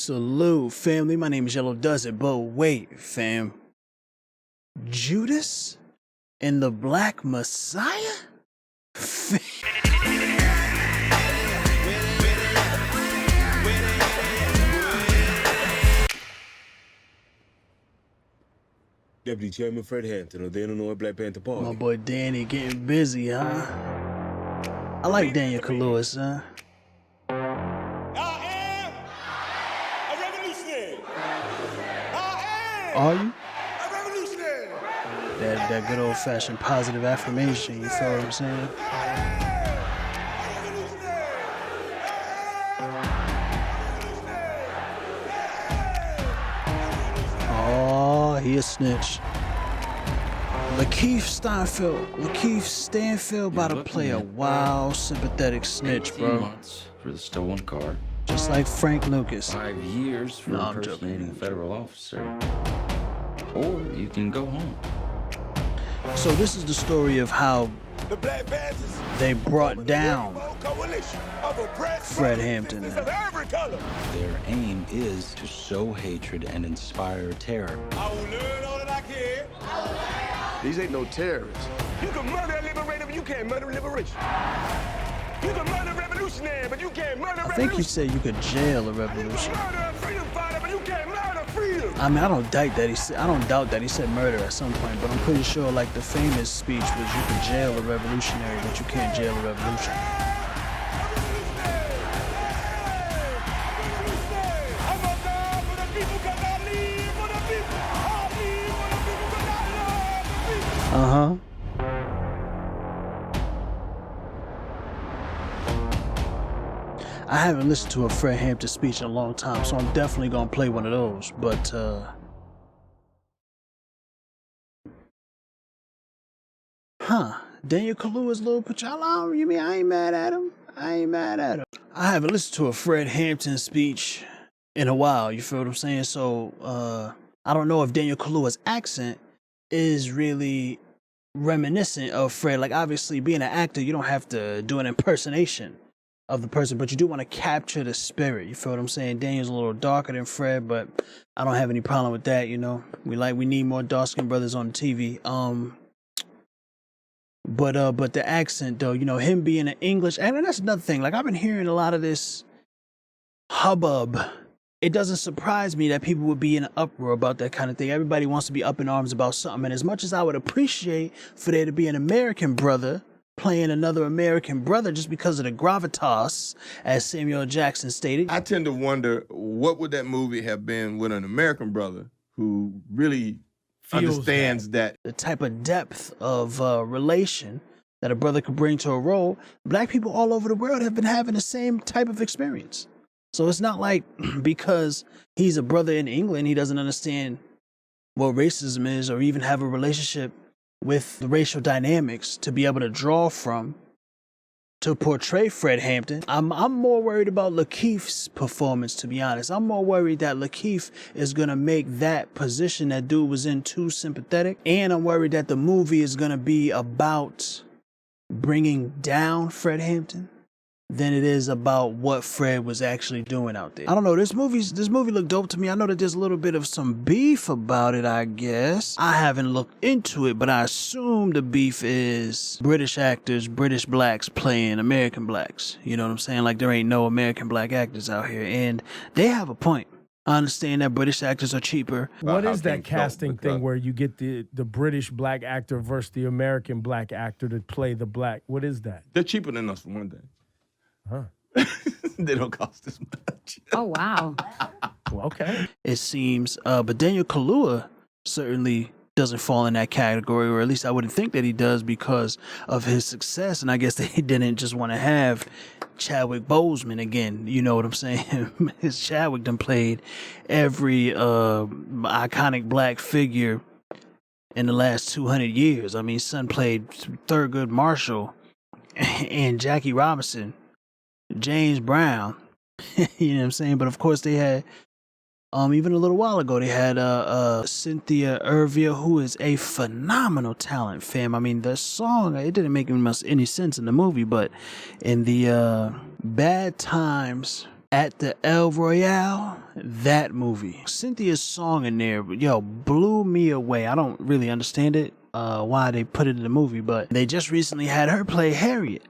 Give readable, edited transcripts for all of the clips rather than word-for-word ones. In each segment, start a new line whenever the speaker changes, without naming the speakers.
Salute, family. My name is Yellow Does It, but wait, fam. Judas and the Black Messiah?
Deputy Chairman Fred Hampton of the Illinois Black Panther Party.
My boy Danny getting busy, huh? I like Danial Kaluuya, son.
I am a revolutionary. I am
Are you?
a revolutionary.
That good old-fashioned positive affirmation, you feel what I'm saying? Oh, he a snitch. Lakieth Stanfield about to play a wild, sympathetic snitch, bro.
Months for the stolen car.
Just like Frank Lucas.
5 years for
No, I'm
impersonating a
joking.
federal officer. Or you can go home.
So this is the story of how
The Black Panthers
they brought down
coalition of oppressed
Fred Hampton.
of every color.
Their aim is to sow hatred and inspire terror.
I will learn all that I can.
These ain't no terrorists.
You can murder a liberator, but you can't murder liberation. You can murder a revolutionary, but you can't murder
I think he said you could jail a revolution.
murder a freedom fighter, but you can't murder freedom.
I mean, I don't doubt that he said murder at some point, but I'm pretty sure like the famous speech was you can jail a revolutionary, but you can't jail a revolution.
I'm gonna die for the people 'cause I live for the people. I live for the people 'cause I love the people.
Uh-huh. I haven't listened to a Fred Hampton speech in a long time, so I'm definitely gonna play one of those. But Danial Kaluuya's little Pachala, you mean I ain't mad at him? I haven't listened to a Fred Hampton speech in a while, you feel what I'm saying? So I don't know if Danial Kaluuya's accent is really reminiscent of Fred. Like, obviously, being an actor, you don't have to do an impersonation of the person, but you do want to capture the spirit. You feel what I'm saying? Daniel's a little darker than Fred, but I don't have any problem with that. You know, we need more dark-skinned brothers on the TV. But the accent though, you know, him being an English, and that's another thing. Like, I've been hearing a lot of this hubbub. It doesn't surprise me that people would be in an uproar about that kind of thing. Everybody wants to be up in arms about something, and as much as I would appreciate for there to be an American brother playing another American brother just because of the gravitas, as Samuel Jackson stated.
I tend to wonder what would that movie have been with an American brother who really understands that.
The type of depth of relation that a brother could bring to a role. Black people all over the world have been having the same type of experience. So it's not like because he's a brother in England, he doesn't understand what racism is or even have a relationship with the racial dynamics to be able to draw from to portray Fred Hampton. I'm more worried about Lakieth's performance, to be honest. I'm more worried that Lakieth is going to make that position that dude was in too sympathetic. And I'm worried that the movie is going to be about bringing down Fred Hampton than it is about what Fred was actually doing out there. I don't know, this movie looked dope to me. I know that there's a little bit of some beef about it, I guess. I haven't looked into it, but I assume the beef is British actors, British blacks playing American blacks. You know what I'm saying? Like, there ain't no American black actors out here, and they have a point. I understand that British actors are cheaper.
What
how
is that
things go,
casting
because-
thing where you get the British black actor versus the American black actor to play the black? What is that?
They're cheaper than us for one thing.
Huh.
They don't cost as much.
Oh, wow.
Well, okay.
It seems, but Danial Kaluuya certainly doesn't fall in that category, or at least I wouldn't think that he does because of his success. And I guess they didn't just want to have Chadwick Boseman again. You know what I'm saying? His Chadwick done played every iconic black figure in the last 200 years. I mean, son played Thurgood Marshall and Jackie Robinson, James Brown. You know what I'm saying? But of course they had even a little while ago they had Cynthia Erivo, who is a phenomenal talent, fam. I mean, the song, it didn't make any sense in the movie, but in the Bad Times At the El Royale, that movie. Cynthia's song in there, yo, blew me away. I don't really understand it, why they put it in the movie, but they just recently had her play Harriet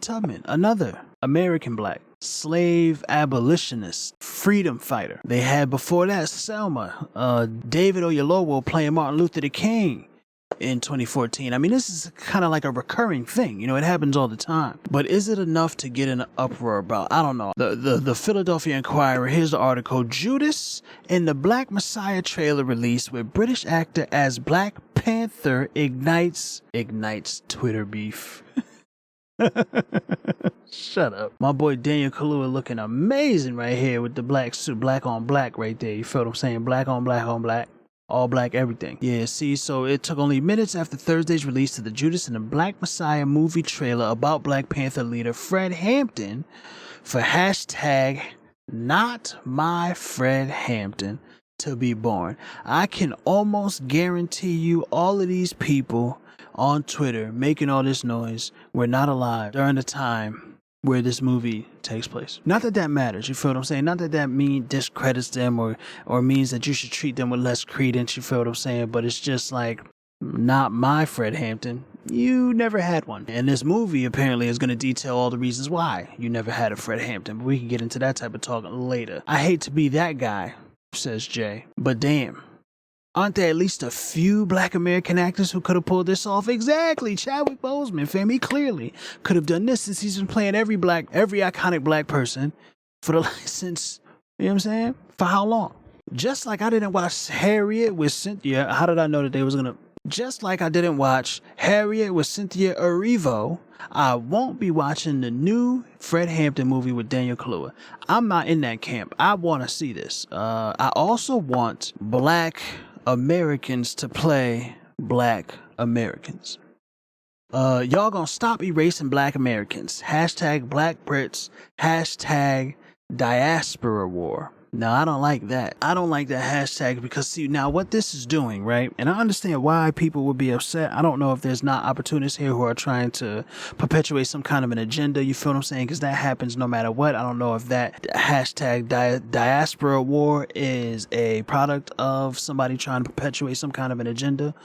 Tubman, another American black slave abolitionist, freedom fighter. They had before that Selma, David Oyelowo playing Martin Luther King in 2014. I mean, this is kind of like a recurring thing. You know, it happens all the time. But is it enough to get an uproar about? I don't know. The Philadelphia Inquirer, here's the article. Judas in the Black Messiah trailer release with British actor as Black Panther ignites Twitter beef. Shut up. My boy Daniel Kaluuya looking amazing right here with the black suit, black on black right there. You feel what I'm saying? Black on black on black. All black everything. Yeah, see, so it took only minutes after Thursday's release of the Judas and the Black Messiah movie trailer about Black Panther leader Fred Hampton for hashtag not my Fred Hampton to be born. I can almost guarantee you all of these people on Twitter making all this noise were not alive during the time where this movie takes place. Not that that matters, you feel what I'm saying? Not that that discredits them or means that you should treat them with less credence, you feel what I'm saying? But it's just like, not my Fred Hampton. You never had one. And this movie apparently is going to detail all the reasons why you never had a Fred Hampton. But we can get into that type of talk later. I hate to be that guy, says Jay, but damn. Aren't there at least a few Black American actors who could have pulled this off? Exactly. Chadwick Boseman, fam. He clearly could have done this since he's been playing every iconic black person since, you know what I'm saying? For how long? Just like I didn't watch Harriet with Cynthia. How did I know that they was going to? Just like I didn't watch Harriet with Cynthia Erivo, I won't be watching the new Fred Hampton movie with Daniel Kaluuya. I'm not in that camp. I want to see this. I also want Black Americans to play Black Americans. Y'all gonna stop erasing Black Americans. Hashtag Black Brits. Hashtag Diaspora War. No, I don't like that. I don't like that hashtag because, see, now what this is doing, right? And I understand why people would be upset. I don't know if there's not opportunists here who are trying to perpetuate some kind of an agenda. You feel what I'm saying? Because that happens no matter what. I don't know if that hashtag diaspora war is a product of somebody trying to perpetuate some kind of an agenda.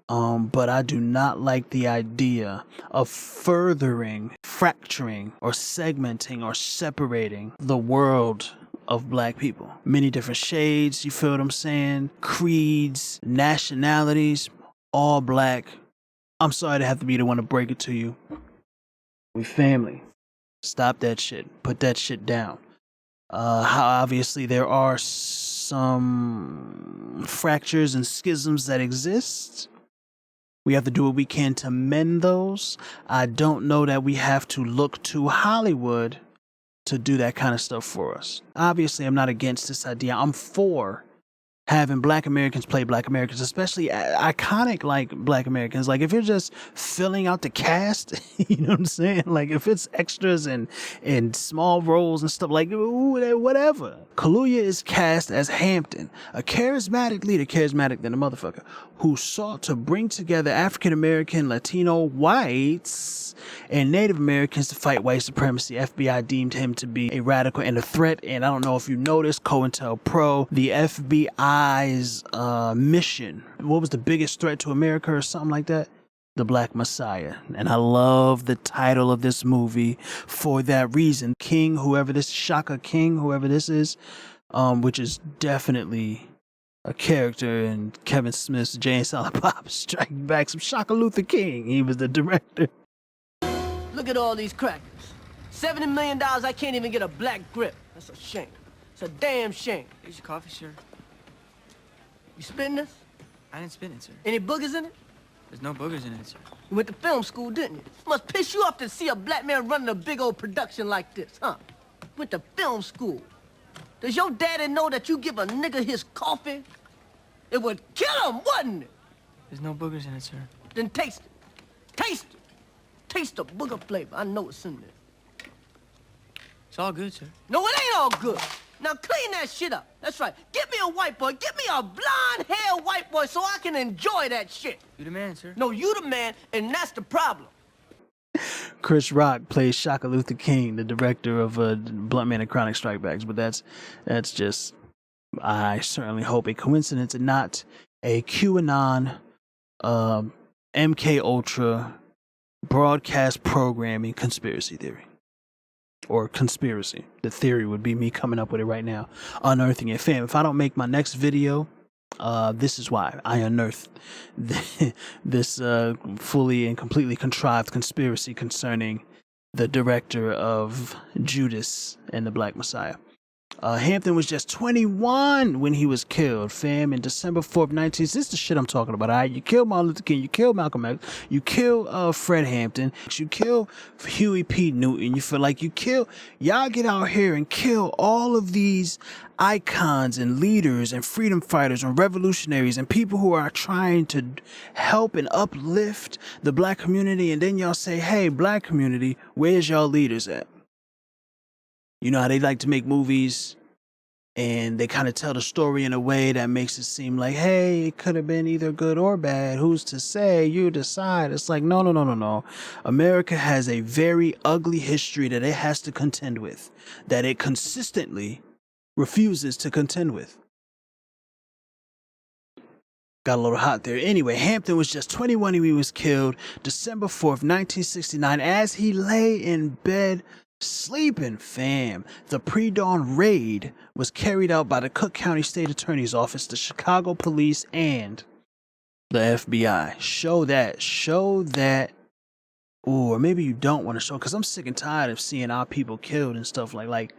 But I do not like the idea of furthering, fracturing, or segmenting, or separating the world of black people. Many different shades, you feel what I'm saying? Creeds, nationalities, all black. I'm sorry to have to be the one to break it to you. We family. Stop that shit. Put that shit down. How obviously there are some fractures and schisms that exist. We have to do what we can to mend those. I don't know that we have to look to Hollywood to do that kind of stuff for us. Obviously, I'm not against this idea. I'm for having Black Americans play Black Americans, especially iconic like Black Americans. Like if you're just filling out the cast, you know what I'm saying? Like if it's extras and small roles and stuff, like ooh, whatever. Kaluuya is cast as Hampton, a charismatic leader, charismatic than a motherfucker, who sought to bring together African American, Latino, whites, and Native Americans to fight white supremacy. FBI deemed him to be a radical and a threat. And I don't know if you noticed, COINTELPRO, the FBI's mission. What was the biggest threat to America or something like that? The Black Messiah. And I love the title of this movie for that reason. King, whoever this, Shaka King, whoever this is, which is definitely a character in Kevin Smith's Jay and Silent Bob Striking Back, some Shaka Luther King. He was the director.
Look at all these crackers. $70 million, I can't even get a black grip. That's a shame. It's a damn shame.
Here's your coffee, sir.
You spitting this?
I didn't spit it, sir.
Any boogers in it?
There's no boogers in it, sir.
You went to film school, didn't you? Must piss you off to see a black man running a big old production like this, huh? Went to film school. Does your daddy know that you give a nigga his coffee? It would kill him, wouldn't it?
There's no boogers in it, sir.
Then taste it. Taste it. Taste the booger flavor. I know it's in there.
It's all good, sir.
No, it ain't all good. Now clean that shit up. That's right. Get me a white boy. Get me a blonde-haired white boy so I can enjoy that shit.
You the man, sir.
No, you the man, and that's the problem.
Chris Rock plays Shaka Luther King, the director of Blunt Man and Chronic Strikebacks. But that's just, I certainly hope, a coincidence and not a QAnon, MK Ultra broadcast programming conspiracy theory. Or conspiracy. The theory would be me coming up with it right now, unearthing it. Fam, if I don't make my next video, this is why I unearthed this fully and completely contrived conspiracy concerning the director of Judas and the Black Messiah. Hampton was just 21 when he was killed, fam, in December 4th, 19... This is the shit I'm talking about, all right? You kill Martin Luther King, you kill Malcolm X, you kill Fred Hampton, you kill Huey P. Newton, you feel like you kill... Y'all get out here and kill all of these icons and leaders and freedom fighters and revolutionaries and people who are trying to help and uplift the black community, and then y'all say, hey, black community, where's y'all leaders at? You know how they like to make movies and they kind of tell the story in a way that makes it seem like, hey, it could have been either good or bad. Who's to say? You decide. It's like, no. America has a very ugly history that it has to contend with, that it consistently refuses to contend with. Got a little hot there. Anyway, Hampton was just 21 when he was killed December 4th, 1969, as he lay in bed sleeping, fam. The pre-dawn raid was carried out by the Cook County State Attorney's Office, the Chicago Police, and the FBI. Show that. Ooh, or maybe you don't want to show, because I'm sick and tired of seeing our people killed and stuff like,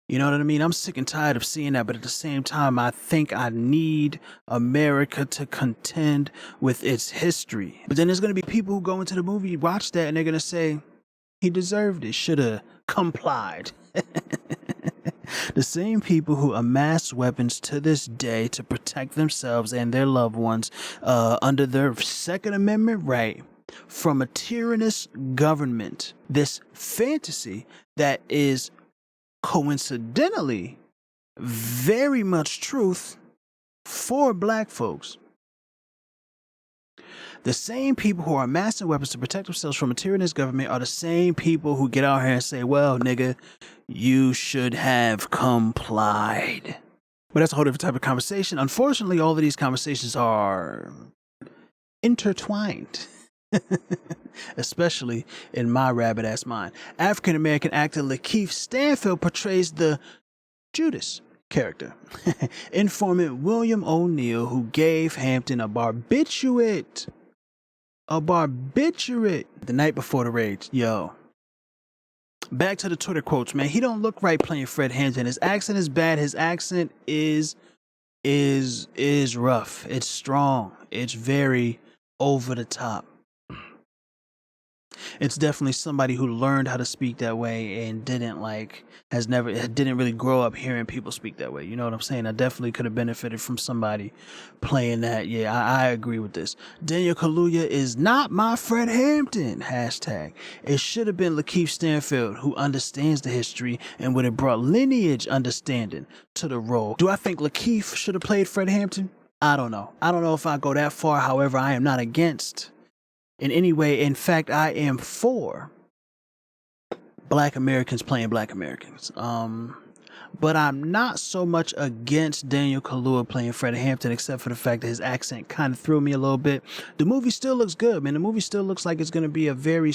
you know what I mean? I'm sick and tired of seeing that, but at the same time, I think I need America to contend with its history. But then there's going to be people who go into the movie, watch that, and they're going to say, he deserved it, should have complied. The same people who amass weapons to this day to protect themselves and their loved ones under their Second Amendment right from a tyrannous government. This fantasy that is coincidentally very much truth for black folks. The same people who are amassing weapons to protect themselves from a tyrannous government are the same people who get out here and say, well, nigga, you should have complied. But that's a whole different type of conversation. Unfortunately, all of these conversations are intertwined. Especially in my rabbit-ass mind. African-American actor Lakieth Stanfield portrays the Judas character. Informant William O'Neal, who gave Hampton a barbiturate the night before the raid. Yo. Back to the Twitter quotes, man. He don't look right playing Fred Hampton. His accent is bad. His accent is rough. It's strong. It's very over the top. It's definitely somebody who learned how to speak that way and didn't really grow up hearing people speak that way. You know what I'm saying? I definitely could have benefited from somebody playing that. Yeah, I agree with this. Danial Kaluuya is not my Fred Hampton. #. It should have been Lakieth Stanfield, who understands the history and would have brought lineage understanding to the role. Do I think Lakieth should have played Fred Hampton? I don't know. I don't know if I go that far. However, I am not against in any way. In fact, I am for black Americans playing black Americans. But I'm not so much against Danial Kaluuya playing Fred Hampton, except for the fact that his accent kind of threw me a little bit. The movie still looks good, man. The movie still looks like it's going to be a very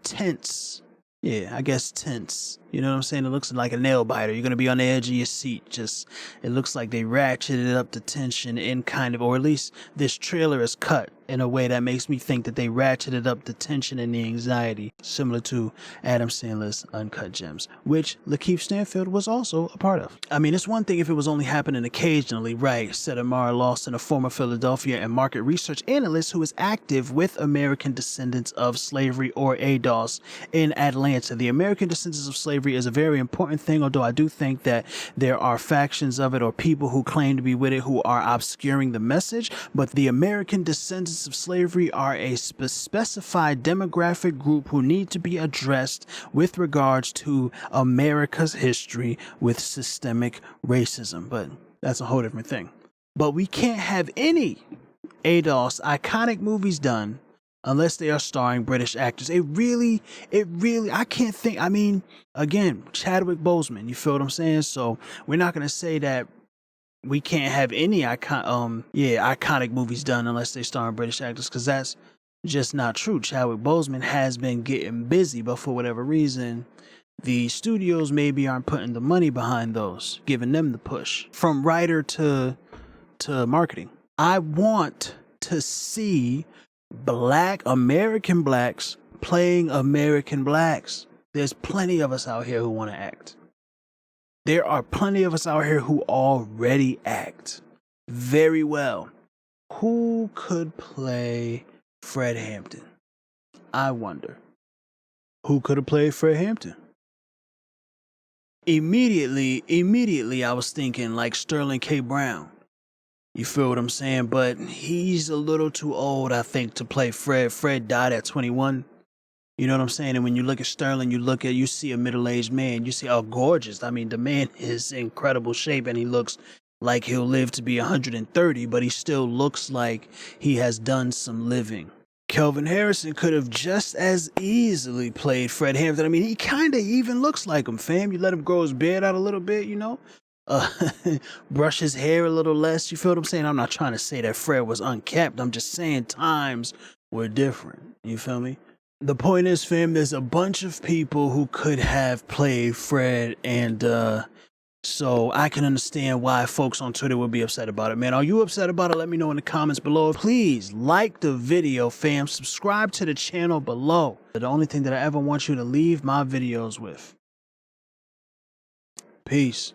tense. Yeah, I guess tense. You know what I'm saying? It looks like a nail biter. You're going to be on the edge of your seat. It looks like they ratcheted up the tension in kind of, or at least this trailer is cut in a way that makes me think that they ratcheted up the tension and the anxiety, similar to Adam Sandler's Uncut Gems, which Lakeith Stanfield was also a part of. I mean, it's one thing if it was only happening occasionally, right? Said Amara Lawson, a former Philadelphia and market research analyst who is active with American Descendants of Slavery, or ADOS, in Atlanta. The American Descendants of Slavery is a very important thing, although I do think that there are factions of it or people who claim to be with it who are obscuring the message. But the American Descendants of Slavery are a specified demographic group who need to be addressed with regards to America's history with systemic racism. But that's a whole different thing. But we can't have any ADOS iconic movies done unless they are starring British actors. It really, I can't think. I mean, again, Chadwick Boseman, you feel what I'm saying? So we're not going to say that we can't have any iconic movies done unless they star British actors, because that's just not true. Chadwick Boseman has been getting busy, but for whatever reason, the studios maybe aren't putting the money behind those, giving them the push from writer to marketing. I want to see black American blacks playing American blacks. There's plenty of us out here who want to act. There are plenty of us out here who already act very well. Who could play Fred Hampton? I wonder. Who could have played Fred Hampton? Immediately, I was thinking like Sterling K. Brown. You feel what I'm saying? But he's a little too old, I think, to play Fred. Fred died at 21. You know what I'm saying? And when you look at Sterling, you see a middle-aged man. You see how gorgeous. I mean, the man is in incredible shape, and he looks like he'll live to be 130, but he still looks like he has done some living. Kelvin Harrison could have just as easily played Fred Hampton. I mean, he kind of even looks like him, fam. You let him grow his beard out a little bit, you know? Brush his hair a little less. You feel what I'm saying? I'm not trying to say that Fred was unkept. I'm just saying times were different. You feel me? The point is, fam, there's a bunch of people who could have played Fred, and so I can understand why folks on Twitter would be upset about it. Man, are you upset about it? Let me know in the comments below. Please like the video, fam. Subscribe to the channel below. The only thing that I ever want you to leave my videos with. Peace.